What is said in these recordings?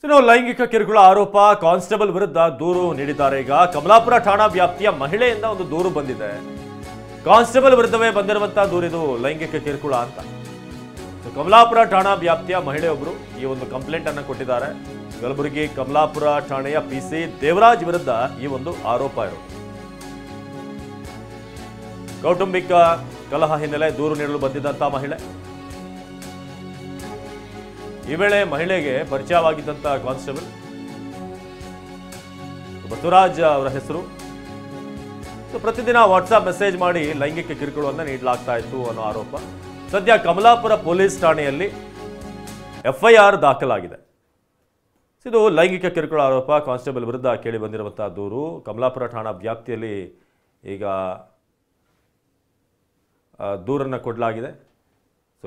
ಲೈಂಗಿಕ ಕಿರುಕುಳ ಆರೋಪ ಕಾನ್ಸ್ಟೇಬಲ್ ವಿರುದ್ಧ ದೂರು ನೀಡಿದ್ದಾರೆ. ಈಗ ಕಮಲಾಪುರ ಠಾಣಾ ವ್ಯಾಪ್ತಿಯ ಮಹಿಳೆಯಿಂದ ಒಂದು ದೂರು ಬಂದಿದೆ. ಕಾನ್ಸ್ಟೇಬಲ್ ವಿರುದ್ಧವೇ ಬಂದಿರುವಂತಹ ದೂರಿದು ಲೈಂಗಿಕ ಕಿರುಕುಳ ಅಂತ. ಕಮಲಾಪುರ ಠಾಣಾ ವ್ಯಾಪ್ತಿಯ ಮಹಿಳೆಯೊಬ್ಬರು ಈ ಒಂದು ಕಂಪ್ಲೇಂಟ್ ಅನ್ನು ಕೊಟ್ಟಿದ್ದಾರೆ. ಕಲಬುರಗಿ ಕಮಲಾಪುರ ಠಾಣೆಯ ಪಿಸಿ ದೇವರಾಜ್ ವಿರುದ್ಧ ಈ ಒಂದು ಆರೋಪ ಇರೋದು. ಕೌಟುಂಬಿಕ ಕಲಹ ಹಿನ್ನೆಲೆ ದೂರು ನೀಡಲು ಬಂದಿದ್ದಂತಹ ಮಹಿಳೆ. ಈ ವೇಳೆ ಮಹಿಳೆಗೆ ಪರಿಚಯವಾಗಿದ್ದಂತ ಕಾನ್ಸ್ಟೇಬಲ್ ಬಸವರಾಜ್ ಅವರ ಹೆಸರು. ಪ್ರತಿದಿನ ವಾಟ್ಸಾಪ್ ಮೆಸೇಜ್ ಮಾಡಿ ಲೈಂಗಿಕ ಕಿರುಕುಳವನ್ನು ನೀಡಲಾಗ್ತಾ ಇತ್ತು ಅನ್ನೋ ಆರೋಪ. ಸದ್ಯ ಕಮಲಾಪುರ ಪೊಲೀಸ್ ಠಾಣೆಯಲ್ಲಿ FIR ದಾಖಲಾಗಿದೆ. ಇದು ಲೈಂಗಿಕ ಕಿರುಕುಳ ಆರೋಪ ಕಾನ್ಸ್ಟೇಬಲ್ ವಿರುದ್ಧ ಕೇಳಿ ಬಂದಿರುವಂತಹ ದೂರು. ಕಮಲಾಪುರ ಠಾಣಾ ವ್ಯಾಪ್ತಿಯಲ್ಲಿ ಈಗ ದೂರನ್ನು ಕೊಡಲಾಗಿದೆ.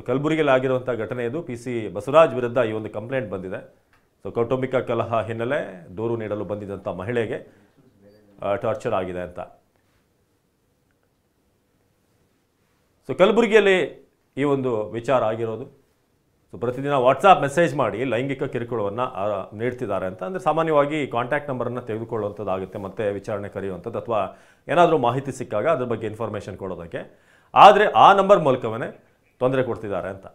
ಕಲಬುರಗಿಯಲ್ಲಿ ಆಗಿರುವಂಥ ಘಟನೆ ಇದು. PC ಬಸವರಾಜ್ ವಿರುದ್ಧ ಈ ಒಂದು ಕಂಪ್ಲೇಂಟ್ ಬಂದಿದೆ. ಕೌಟುಂಬಿಕ ಕಲಹ ಹಿನ್ನೆಲೆ ದೂರು ನೀಡಲು ಬಂದಿದ್ದಂಥ ಮಹಿಳೆಗೆ ಟಾರ್ಚರ್ ಆಗಿದೆ ಅಂತ. ಕಲಬುರಗಿಯಲ್ಲಿ ಈ ಒಂದು ವಿಚಾರ ಆಗಿರೋದು. ಪ್ರತಿದಿನ ವಾಟ್ಸಾಪ್ ಮೆಸೇಜ್ ಮಾಡಿ ಲೈಂಗಿಕ ಕಿರುಕುಳವನ್ನು ನೀಡ್ತಿದ್ದಾರೆ ಅಂತ. ಅಂದರೆ ಸಾಮಾನ್ಯವಾಗಿ ಕಾಂಟ್ಯಾಕ್ಟ್ ನಂಬರನ್ನು ತೆಗೆದುಕೊಳ್ಳುವಂಥದ್ದಾಗುತ್ತೆ, ಮತ್ತೆ ವಿಚಾರಣೆ ಕರೆಯುವಂಥದ್ದು ಅಥವಾ ಏನಾದರೂ ಮಾಹಿತಿ ಸಿಕ್ಕಾಗ ಅದ್ರ ಬಗ್ಗೆ ಇನ್ಫಾರ್ಮೇಷನ್ ಕೊಡೋದಕ್ಕೆ. ಆದರೆ ಆ ನಂಬರ್ ಮೂಲಕವೇ ತೊಂದರೆ ಕೊಡ್ತಿದ್ದಾರೆ ಅಂತ.